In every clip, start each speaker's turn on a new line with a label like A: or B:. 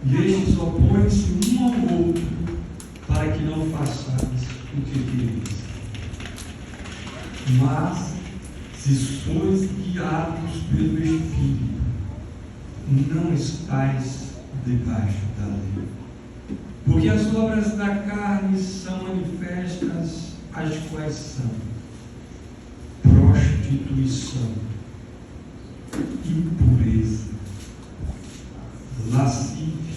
A: E estes opõem-se um ao outro, para que não façais o que quereis. Mas, se sois guiados pelo Espírito, não estáis debaixo da lei. Porque as obras da carne são manifestas, as quais são prostituição, impureza, lascívia,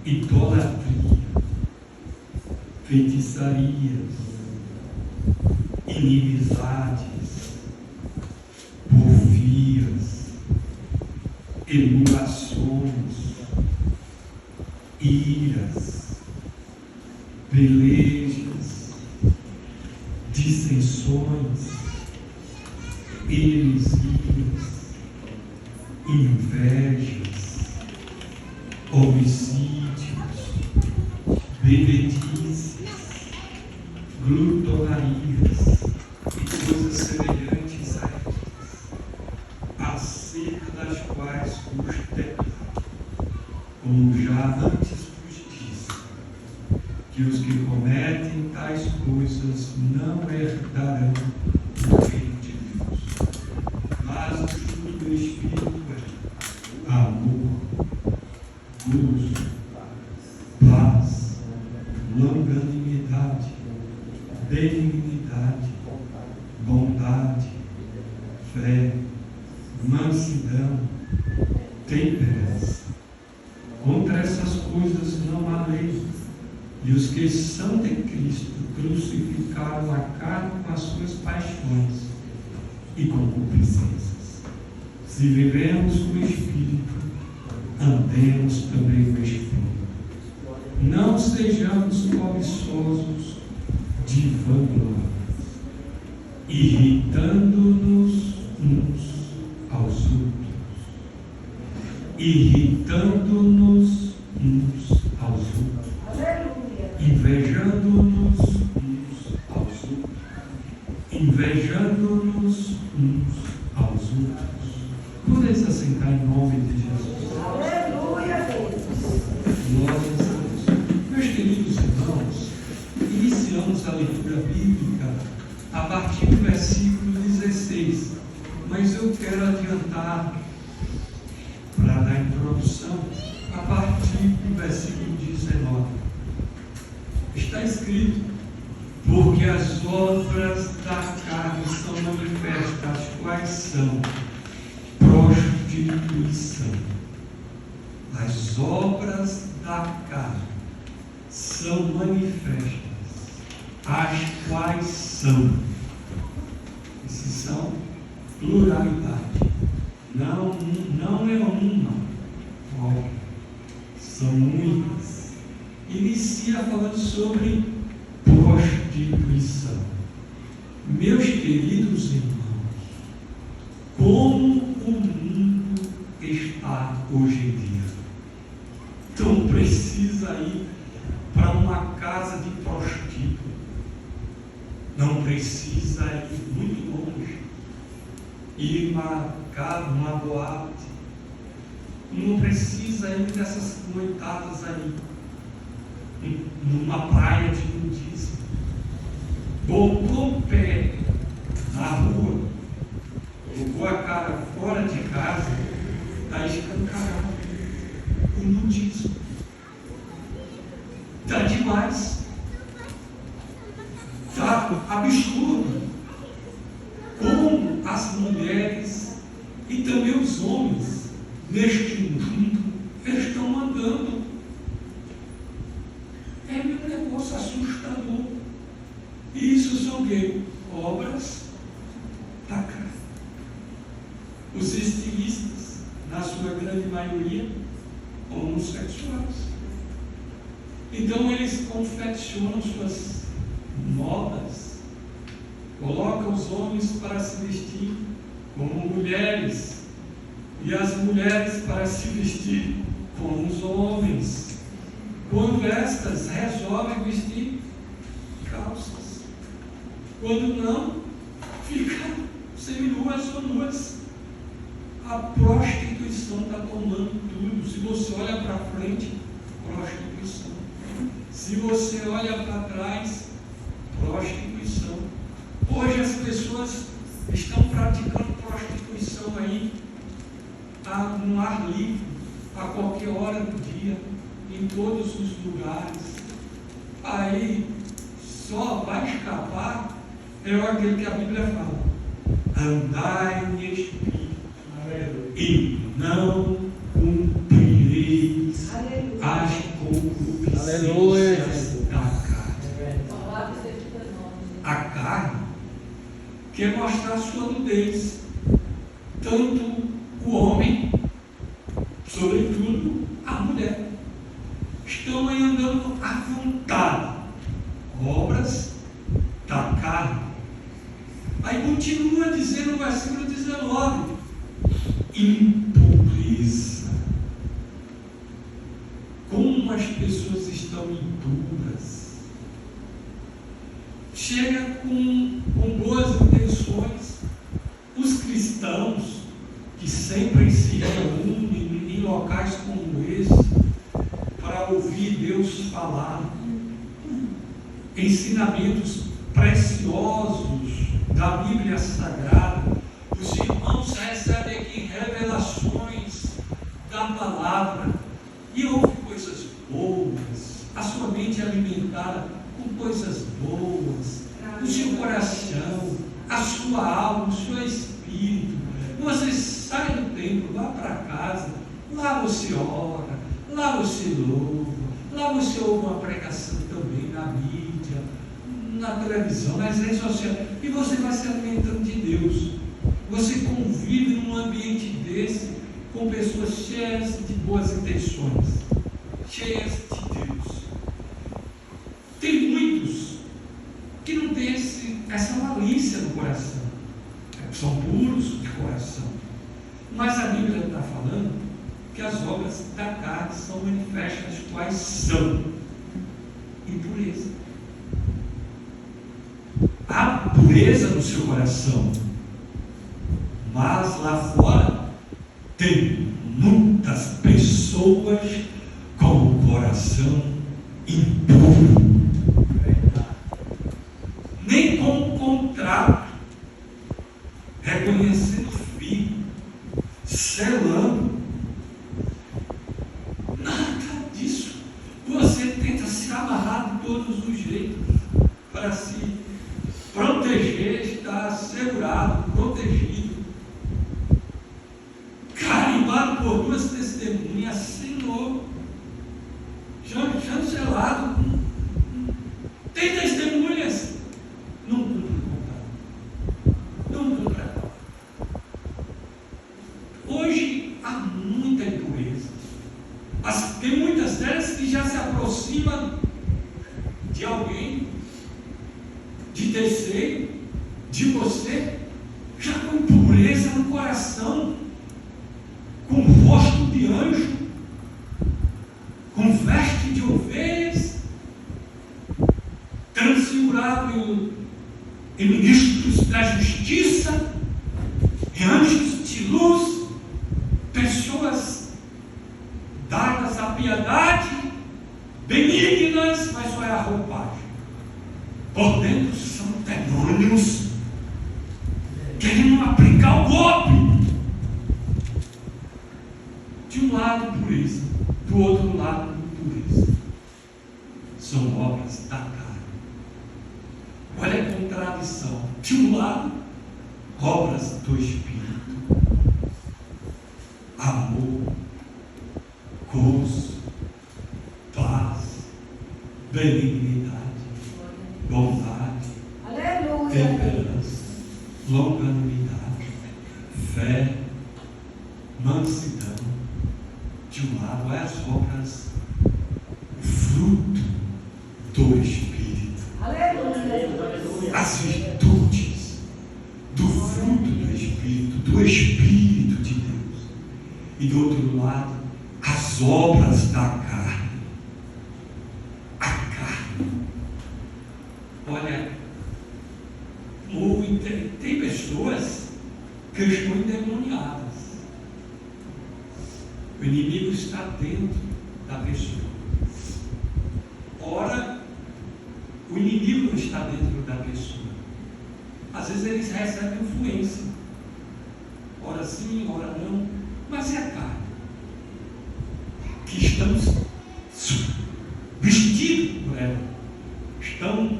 A: idolatria, feitiçarias, inimizades, porfias, emulações, iras, pelejas, dissensões, heresias, invejas, homicídios, bebedices, glutonarias e coisas semelhantes a estas, acerca das quais vos declaro, como já antes vos disse, que os que cometem tais coisas não herdarão o reino de Deus. Mas o fruto do Espírito é amor, gozo, paz, longanimidade, benignidade, bondade, fé, mansidão, temperança. Contra essas coisas não há lei. E os que são de Cristo crucificaram a carne com as suas paixões e concupiscências. Se vivemos no Espírito, andemos também no Espírito. Não sejamos cobiçosos de vanglória, irritando-nos uns aos outros. Irritando-nos uns aos outros. Invejando-nos uns aos outros. Invejando-nos uns aos outros. Podem se assentar em nome de Jesus.
B: Aleluia, Deus.
A: Glória a Deus. Meus queridos irmãos, iniciamos a leitura bíblica a partir do versículo 16, mas eu quero adiantar, para dar introdução, a partir do versículo 19. Está escrito: porque as obras da carne são manifestas, quais são prostituição. As obras da carne são manifestas, as quais são. Esses são pluralidade. Não é uma obra, são muitas. Inicia falando sobre prostituição. Meus queridos irmãos, como o mundo está hoje em dia. Não precisa ir para uma casa de prostituta, não precisa ir muito longe, ir numa boate, não precisa ir nessas noitadas aí, numa praia de nudismo. Botou o pé na rua, jogou a cara fora de casa, está escancarado o nudismo. Está demais, está absurdo como as mulheres e também os homens neste mundo estão andando. É um negócio assustador. E isso são o quê? Obras da carne. Os estilistas, na sua grande maioria, homossexuais. Então eles confeccionam suas modas, colocam os homens para se vestir como mulheres e as mulheres para se vestir como os homens, quando estas resolvem vestir calças, quando não, ficam seminuas ou nuas. A prostituição está tomando tudo. Se você olha para frente, prostituição. Se você olha para trás, prostituição. Hoje as pessoas estão praticando prostituição aí, no ar livre, a qualquer hora do dia, em todos os lugares. Aí só vai escapar aquele que a Bíblia fala: andai em espírito e não cumprireis as concupiscências da carne. A carne quer mostrar a sua nudez, tanto o homem, sobretudo a mulher. Estão aí andando à vontade, obras da carne. Aí continua dizendo no versículo 19: impureza. Como as pessoas estão impuras. Chega com boas intenções. Os cristãos que sempre se reúnem em locais como esse para ouvir Deus falar, ensinamentos preciosos da Bíblia Sagrada. Os irmãos recebem aqui revelações da palavra e ouvem coisas boas, a sua mente é alimentada com coisas boas, o seu coração, a sua alma, o seu espírito. Você sai do templo, vá para casa, lá você ora, lá você louva, lá você ouve uma pregação também na mídia, na televisão, nas redes sociais, e você vai se alimentando de Deus. Você convive num ambiente desse com pessoas cheias de boas intenções, cheias de Deus. Tem muitos que não têm essa malícia no coração, são puros de coração, mas a Bíblia está falando que as obras da carne são manifestas. Quais são? Impureza. Há pureza no seu coração, mas lá fora tem muitas pessoas com o coração impuro. Nem com o contrato, reconhecendo o filho, selando. Nada disso. Você tenta se amarrar de todos os jeitos para se proteger, estar assegurado, protegido, carimbado por duas testemunhas, Senhor, chancelado. Tem testemunhas, não cumpre o contrato, não cumpre a palavra. Hoje há muita impureza. Tem muitas delas que já se aproximam de alguém, de terceiro, de você, já com impureza no coração, com rosto de anjo, com veste de ovelhas, transfigurado em ministros da justiça, em anjos de luz, pessoas dadas à piedade, benignas, mas só é a roupagem. Por dentro são demônios querendo aplicar o golpe. De um lado, pureza, do outro lado, impureza. São obras da carne. Olha a contradição. De um lado, obras do Espírito, amor, gozo, paz, benignidade, bondade, temperança, longanimidade, fé, mansidão. De um lado é as obras, o fruto do Espírito, as virtudes do fruto do Espírito de Deus. E do outro lado, as obras da carne. A carne. Olha, tem pessoas que estão endemoniadas. O inimigo está dentro da pessoa. Ora, o inimigo não está dentro da pessoa. Às vezes eles recebem influência. Ora sim, ora não. Mas é a carne. Que estamos vestidos por ela. Estão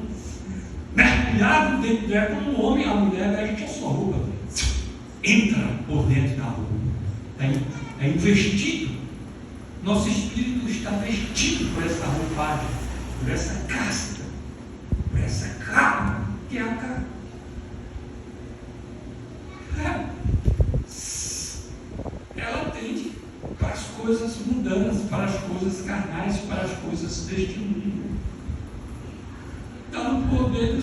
A: mergulhados dentro dela como um homem e a mulher. A gente é só roupa. Entra por dentro da roupa. É investido. Nosso espírito está vestido por essa roupagem, por essa casca, por essa carne, que é a carne. Ela tende para as coisas mundanas, para as coisas carnais, para as coisas deste mundo. Está no poder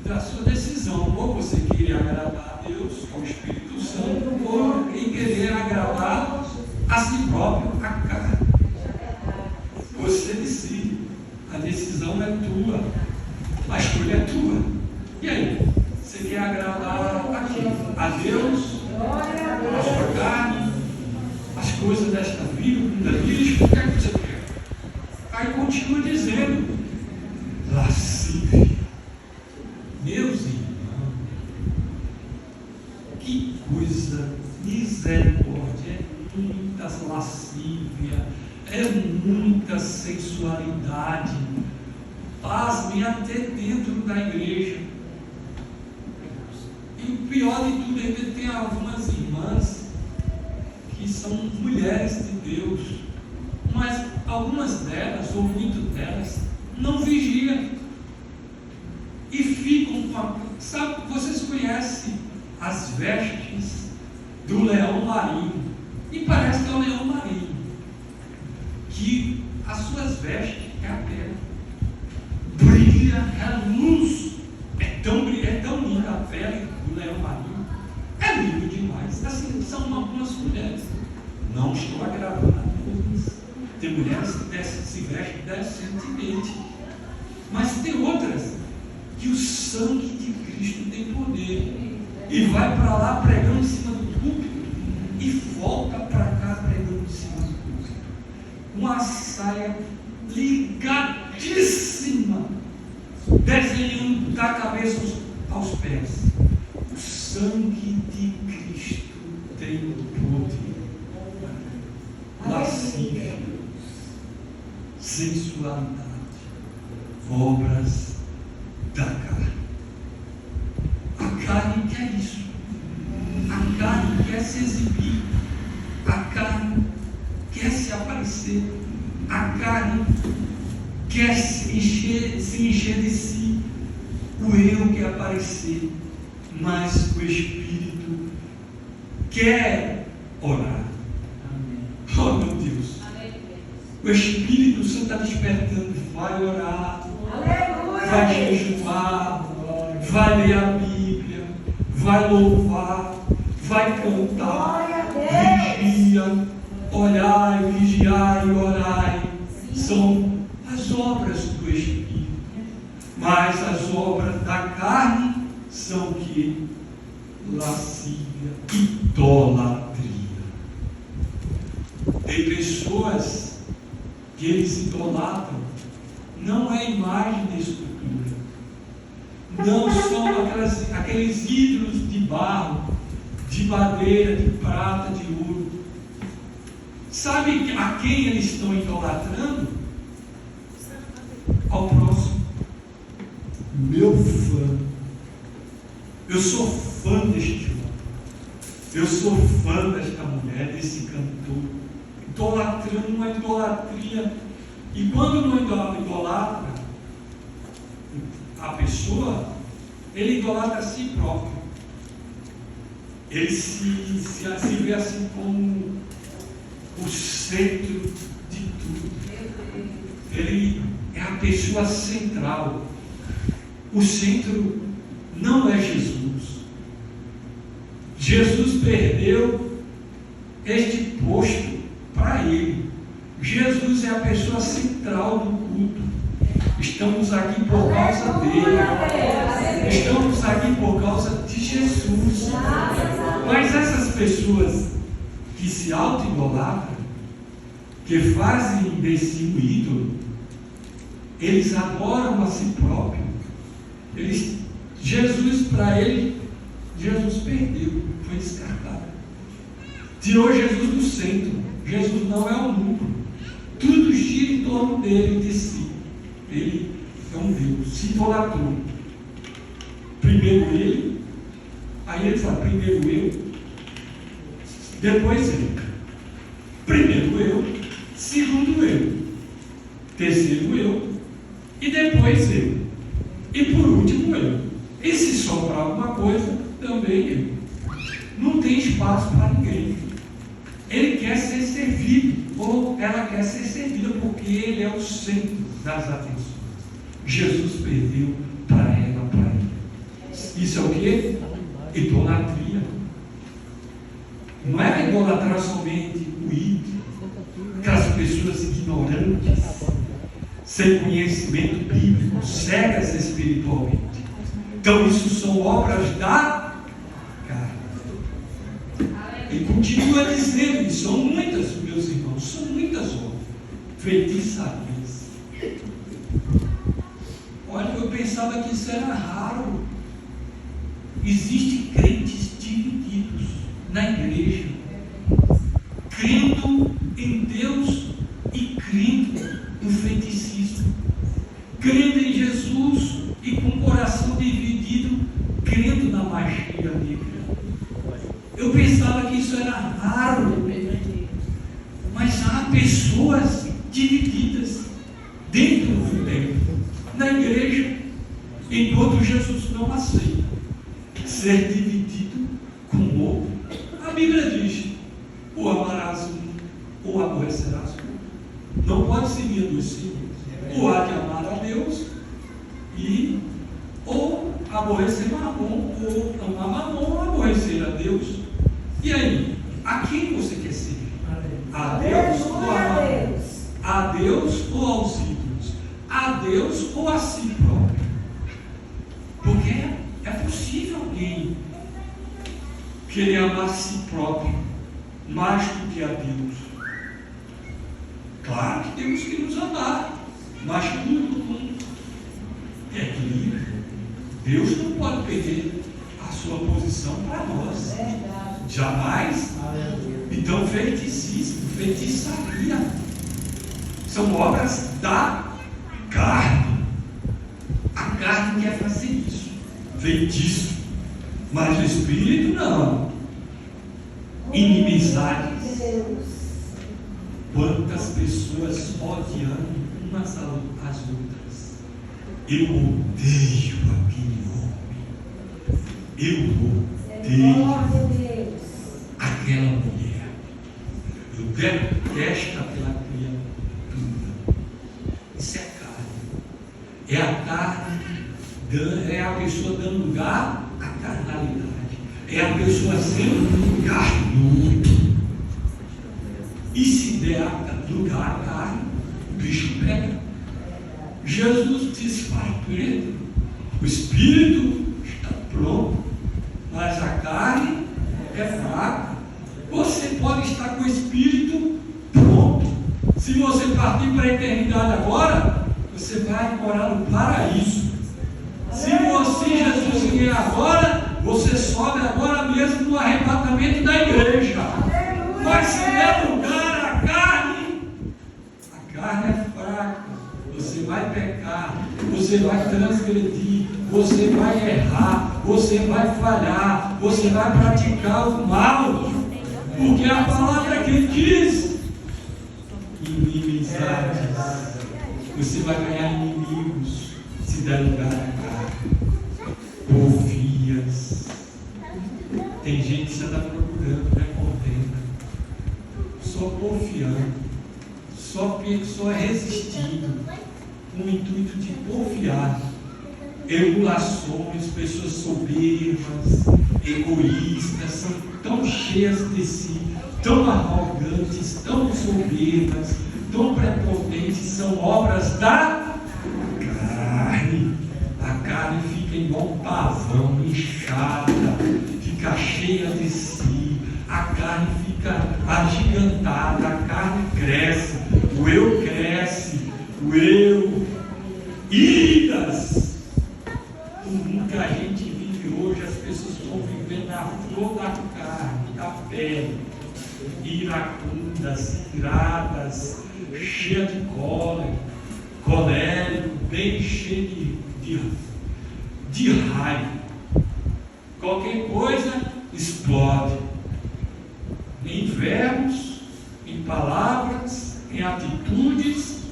A: da sua decisão. Ou você querer agradar a Deus, ao Espírito Santo, ou em querer agradar a si próprio, a carne. Você decide. A decisão é tua. A escolha é tua. E aí? Você quer agradar a quem? A Deus? A sua carne? As coisas desta vida? O que é que você quer? Aí continua dizendo: lascívia. Meus irmãos, que coisa, misericórdia, é muita lascívia, é muita sensualidade. Pasmem, até dentro da igreja. E o pior de tudo, ainda tem algumas irmãs que são mulheres de Deus, mas algumas delas, ou muitas delas, não vigiam e ficam com a... Sabe, vocês conhecem as vestes do leão marinho, e parece que é o leão marinho, que as suas vestes é a pele, brilha, é luz, é tão linda a pele do leão marinho, é lindo demais. Assim, são algumas mulheres, não estou agravando a todas. Tem mulheres que se vestem decentemente, mas tem outras que o sangue de Cristo tem poder e vai para lá pregando em cima do púlpito e volta para cá pregando em cima do púlpito. Uma saia ligadíssima, desenhando da cabeça aos pés. O sangue de Cristo tem poder. Lascívia, sensualidade, obras da carne. A carne quer isso. A carne quer se exibir. A carne quer se aparecer. A carne quer se encher de si. O eu quer aparecer. Mas o Espírito quer orar. Oh, meu Deus. O Espírito Santo está despertando. Vai orar. Vai jejuar. Vai ler a Bíblia. Vai louvar. Vai cantar. Vigia. Olhai, vigiai e orai. São as obras do Espírito. Mas as obras da carne são que? Lascívia, idolatria. Tem pessoas que eles idolatram, não é imagem de escultura, não são aqueles ídolos de barro, de madeira, de prata, de ouro. Sabe a quem eles estão idolatrando? Ao próximo. Meu fã. Eu sou fã deste homem. Eu sou fã desta mulher, desse cantor. Idolatrando uma idolatria. E quando não idolatra a pessoa, ele idolatra a si próprio. Ele se vê assim como o centro de tudo. Ele é a pessoa central. O centro não é Jesus. Jesus perdeu este posto para ele. Jesus é a pessoa central do culto. Estamos aqui por causa dele. Estamos aqui por causa de Jesus. Mas essas pessoas que se auto-idolatram, que fazem de si um ídolo, eles adoram a si próprio. Jesus, para ele, Jesus perdeu, foi descartado. Tirou Jesus do centro. Jesus não é o núcleo. Tudo gira em torno dele e de si. Ele é um Deus, se idolatrou. Primeiro ele, aí ele fala, primeiro eu, depois ele. Primeiro eu, segundo eu, terceiro eu, e depois eu, e por último eu. E se sobrar alguma coisa, também eu. Não tem espaço para ninguém. Ele quer ser servido, ou ela quer ser servida, porque ele é o centro das atenções. Jesus perdeu para ela, para ele. Isso é o quê? Idolatria. Não é idolatrar somente o ídolo, aquelas pessoas ignorantes, sem conhecimento bíblico, cegas espiritualmente. Então, isso são obras da carne. Ele continua dizendo, e são muitas, meus irmãos, são muitas obras. Feitiçarias. Olha, eu pensava que isso era raro. Existem crentes divididos na igreja, crendo em Deus e crendo no feiticismo, crendo em Jesus e com o coração dividido, crendo na magia negra. Eu pensava que isso era raro, mas há pessoas divididas dentro do templo, na igreja, enquanto Jesus não aceita ser dividido com o outro. A Bíblia diz: ou amarás um, ou aborrecerás o outro. Não pode seguir dois senhores. Ou há de amar a Deus ou aborrecer Mamon, ou amar Mamon, ou aborrecer a Deus. E aí, a quem você quer servir? A Deus ou a Mamon? A Deus ou aos ídolos? A Deus ou a si próprio? Porque é possível alguém querer amar a si próprio mais do que a Deus. Claro que temos que nos amar, mas tudo com equilíbrio. Deus não pode perder a sua posição para nós. Jamais. Então, feiticismo, feitiçaria são obras da carne. A carne quer fazer isso, feitiço, mas o Espírito não. Inimizades. Quantas pessoas odiando umas às outras. Eu odeio aquele homem. Eu odeio aquela mulher. Eu detesto aquela criatura. Isso é carne. É a carne, é a pessoa dando lugar à carnalidade. É a pessoa sendo carnudo. E se der lugar à carne, o bicho pega. Jesus disse para Pedro: o espírito está pronto, mas a carne é fraca. Você pode estar com o espírito pronto. Se você partir para a eternidade agora, você vai morar no paraíso. Se você, Jesus, vier agora, você sobe agora mesmo no arrebatamento da igreja. Mas se der lugar à carne, a carne é fraca. Você vai pecar, você vai transgredir, você vai errar, você vai falhar, você vai praticar o mal, porque a palavra que diz: inimizades. Você vai ganhar inimigos se der lugar à carne. Porfias. Tem gente que já está procurando, né? Contenda. Só porfiando, só resistindo, com o intuito de porfiar. Emulações, pessoas soberbas, egoístas, são tão cheias de si, tão arrogantes, tão soberbas, tão prepotentes, são obras da carne. A carne fica igual um pavão, inchada, fica cheia de si, a carne fica agigantada, a carne cresce, o eu, iras. No mundo que a gente vive hoje, as pessoas estão vivendo na flor da carne, da pele, iracundas, iradas, cheia de colérico, bem cheio de raiva. Qualquer coisa explode. Em verbos, em palavras, em atitudes.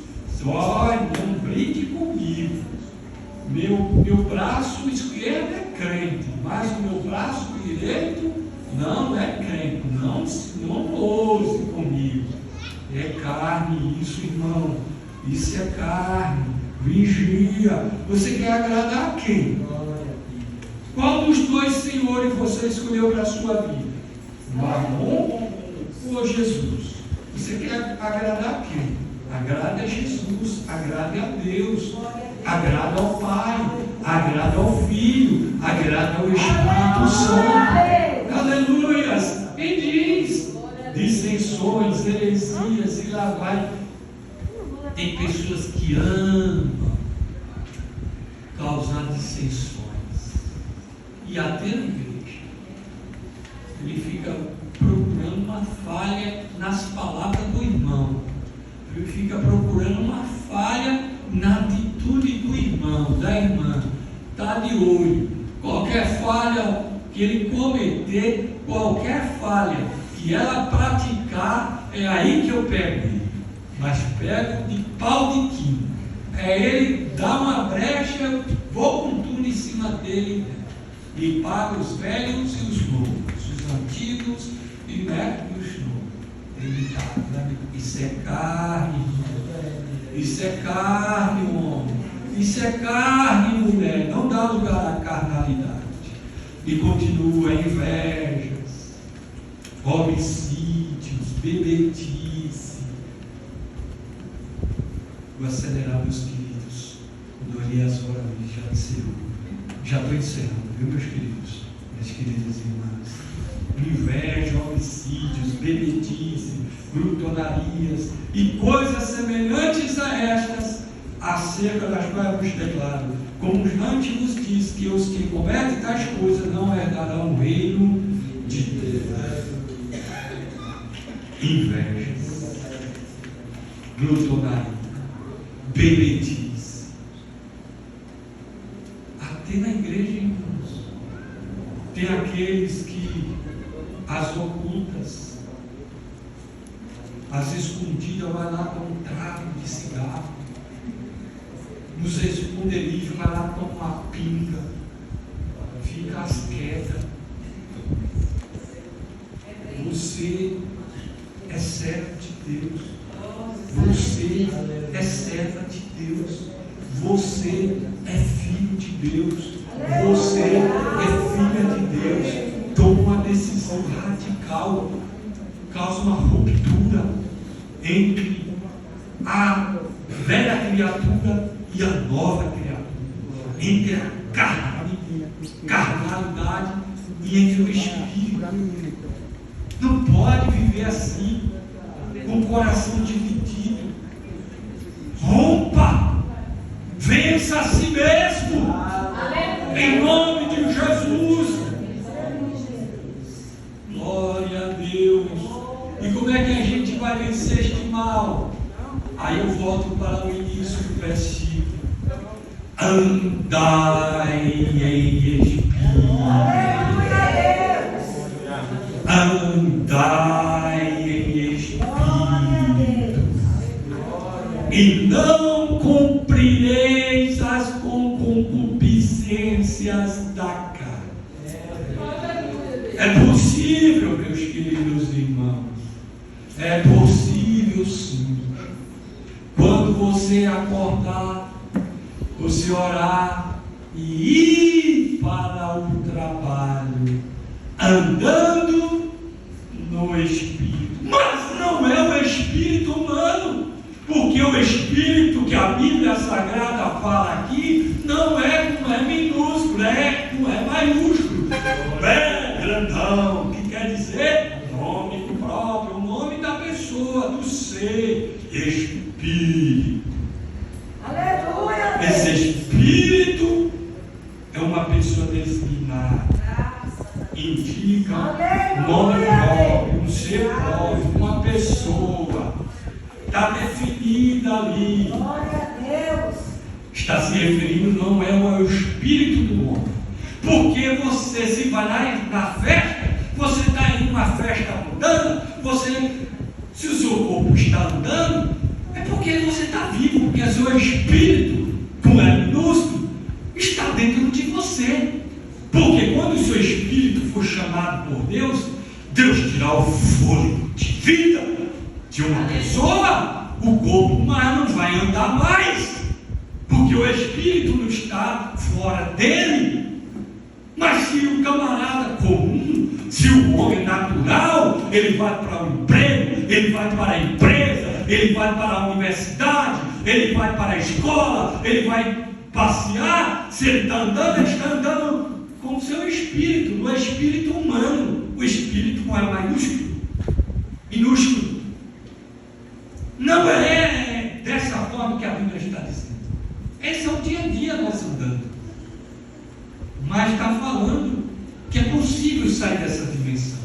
A: Olha, não brinque comigo. Meu braço esquerdo é crente, mas o meu braço direito não é crente. Não ouse comigo. É carne isso, irmão. Isso é carne. Vigia. Você quer agradar a quem? Qual dos dois senhores você escolheu para a sua vida? Mamon ou Jesus? Você quer agradar a quem? Agrade a Jesus, agrade a Deus, agrade ao Pai, agrade ao Filho, agrade ao Espírito Santo. Aleluias! Quem diz? Dissensões, heresias, e lá vai. Tem pessoas que amam causar dissensões. E até na igreja, ele fica procurando uma falha nas palavras do irmão, ele fica procurando uma falha na atitude do irmão, da irmã. Está de olho. Qualquer falha que ele cometer, qualquer falha que ela praticar, é aí que eu pego ele. Mas pego de pau de quinto. É ele dar uma brecha, eu vou com tudo em cima dele. E paga os velhos e os novos, os antigos e os novos. Ele está, isso é carne, isso é carne, homem, isso é carne, mulher, não dá lugar à carnalidade. E continua: invejas, homicídios, bebedice. Vou acelerar, meus queridos, quando olhei as horas, já encerrou. Já estou encerrando, viu, meus queridos, minhas queridas irmãs? Inveja, homicídios, bebedice, glutonarias e coisas semelhantes a estas, acerca das quais eu vos declaro, como antes vos disse, que os que cometem tais coisas não herdarão o reino de Deus. Inveja, glutonaria, bebedice. Até na igreja, irmãos, tem aqueles que as ocultas, as escondidas, vai lá com um trago de cigarro, nos esconderijos vai lá com uma pinga, fica às quedas. Você é servo de Deus, você é serva de Deus, você é filho de Deus, você é filha de Deus. Toma uma decisão radical, causa uma ruptura entre a velha criatura e a nova criatura, entre a carnalidade e entre o Espírito. Não pode viver assim, com o coração dividido. Rompa, vença a si mesmo, em nome de Jesus. Glória a Deus. E como é que a gente vai vencer este mal? Aí eu volto para o início do versículo. Andai em espírito. Andai em espírito. E não cumprireis as concupiscências da carne. É possível, meus queridos irmãos. É possível sim. Quando você acordar, você orar e ir para o trabalho, andando no Espírito. Mas não é o Espírito humano, porque o Espírito que a Bíblia Sagrada fala aqui não é minúsculo, não é maiúsculo, é grandão, que quer dizer nome próprio, o nome da pessoa, do ser, Espírito. está definida ali.
B: Glória a Deus.
A: Está se referindo não é ao espírito do homem. Porque você, se vai lá na festa, você está em uma festa mundana, se o seu corpo está andando, é porque você está vivo, porque o seu espírito, como é minúsculo, está dentro de você. Porque quando o seu espírito for chamado por Deus, Deus tirar o fôlego de vida de uma pessoa, o corpo humano não vai andar mais, porque o espírito não está fora dele. Mas se o camarada comum, se o homem natural, ele vai para o emprego, ele vai para a empresa, ele vai para a universidade, ele vai para a escola, ele vai passear, se ele está andando, ele está andando com o seu espírito, no espírito humano. O espírito não é maiúsculo, minúsculo. Não é dessa forma que a Bíblia está dizendo. Esse é o dia a dia nós andando. Mas está falando que é possível sair dessa dimensão.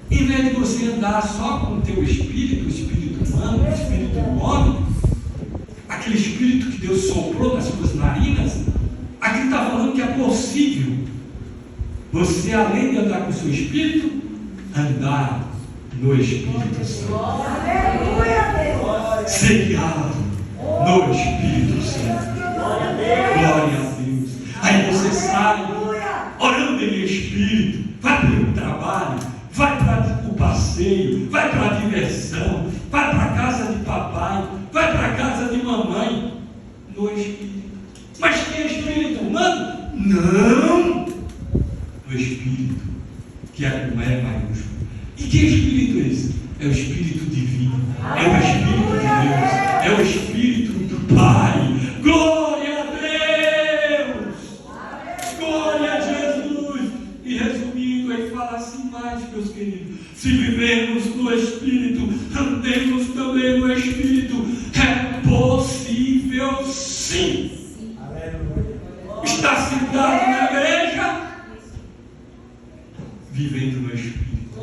A: Em vez de você andar só com o teu espírito, o espírito humano, o espírito do homem, aquele espírito que Deus soprou nas suas narinas, aqui está falando que é possível você, além de andar com o seu espírito, andar no Espírito Santo.
B: Aleluia,
A: Ser guiado no Espírito Santo. Glória a Deus. Aí você sai orando em espírito, vai para o trabalho, vai para o passeio, vai para a diversão, vai para a casa de papai, vai para a casa de mamãe, no espírito. Mas tem espírito humano? Não! No espírito, que não é maiúsculo. E que espírito é esse? É o espírito divino, é o espírito de Deus, é o espírito do Pai. Glória a Deus! Glória a Jesus! E resumindo, ele fala assim mais, meus queridos: se vivermos no Espírito, andemos também no Espírito. É possível sim. Está sentado na igreja, vivendo no Espírito,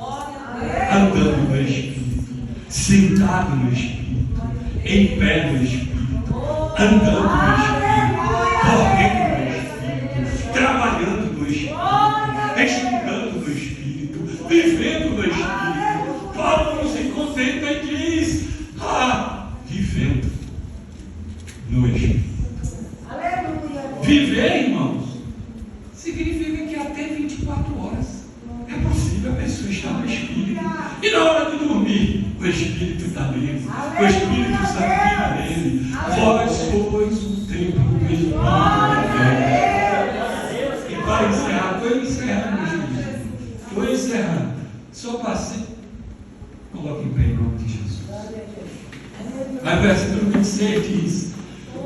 A: andando no Espírito, sentado no Espírito, em pé no Espírito, andando no Espírito, correndo no Espírito, trabalhando no Espírito, estudando no Espírito, vivendo no Espírito. Paulo não se contenta e diz: vivendo no Espírito. Viver, irmãos, significa que até 24 horas é possível a pessoa estar no Espírito. E na hora de dormir, o Espírito está nele, o Espírito Santo vive nele. Vós sois o templo do Espírito. E para encerrar, estou encerrando. Só passei. Coloque em pé em nome de Jesus. Aí o versículo 26 diz: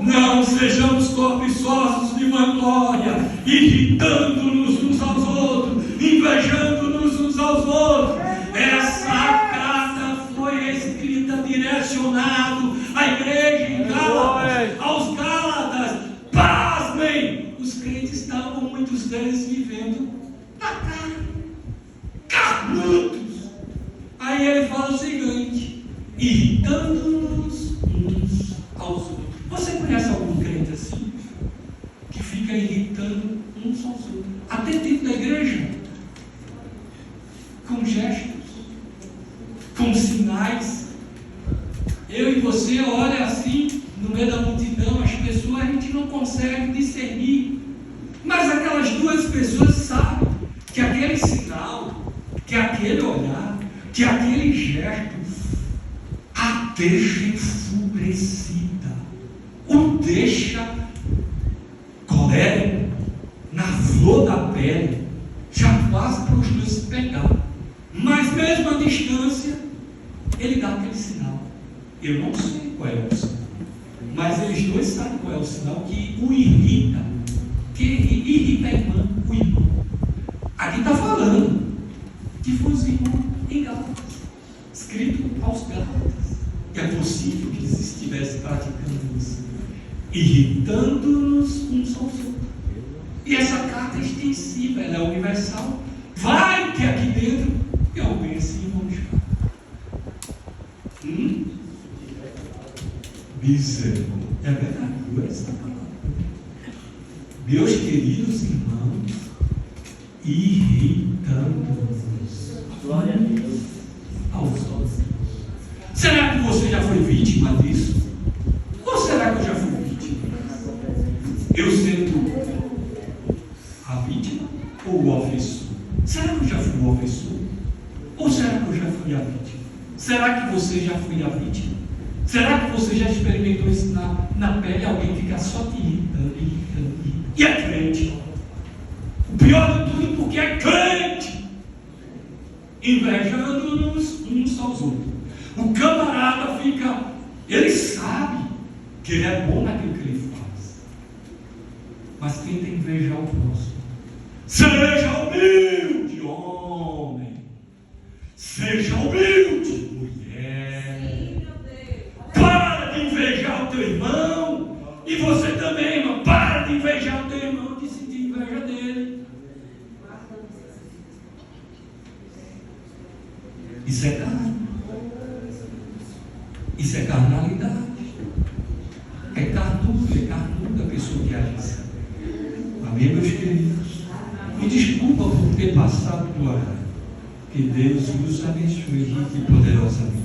A: não sejamos cobiçosos de vanglória, irritando-nos uns aos outros, invejando-nos uns aos outros. Essa carta foi escrita direcionado à igreja em Gálatas, aos Gálatas. Pasmem! Os crentes estavam, muitos deles, vivendo na carne, carnudos. Aí ele fala o seguinte: irritando-nos uns aos outros. Você conhece algum crente assim? Que fica irritando uns aos outros, até dentro da igreja, com gestos, com sinais. Eu e você olha assim, no meio da multidão, as pessoas, a gente não consegue discernir. Mas aquelas duas pessoas sabem que aquele sinal, que aquele olhar, que aquele gesto a deixa enfurecida, o deixa colérico, na flor da pele, já quase para os dois se pegar. Mas mesmo à distância, ele dá aquele sinal. Eu não sei qual é o sinal, mas eles dois sabem qual é o sinal que o irrita, que irrita a irmã, o irmão. Aqui está falando que foi os irmãos em Gálatas, escrito aos Gálatas, que é possível que eles estivessem praticando isso, irritando-nos uns aos outros. E essa carta é extensiva, ela é universal. Vai que aqui dentro tem alguém assim, vamos ficar. Misericórdia. É verdade, essa palavra. Meus queridos irmãos, irritando-nos.
B: Glória a Deus.
A: Aos outros. Será que você já foi vítima disso? Ou será que eu já fui vítima? Eu sendo a vítima ou o ofensor? Será que eu já fui o ofensor? Ou será que eu já fui a vítima? Será que você já foi a vítima? Será que você já experimentou isso na pele? Alguém ficar só te irritando. E é crente. O pior de tudo, porque é crente. Invejando-nos uns aos outros. O camarada fica, ele sabe que ele é bom naquilo que ele faz, mas tenta invejar o próximo. Seja humilde, homem. Seja humilde, mulher. Para de invejar o teu irmão. E você também, irmão. Para de invejar o teu irmão, de sentir inveja dele. Isso é carne. Isso é carnalidade. É carnuda a pessoa que age assim. Amém, meus queridos? Me desculpa por ter passado do horário. Que Deus nos abençoe rica e poderosamente.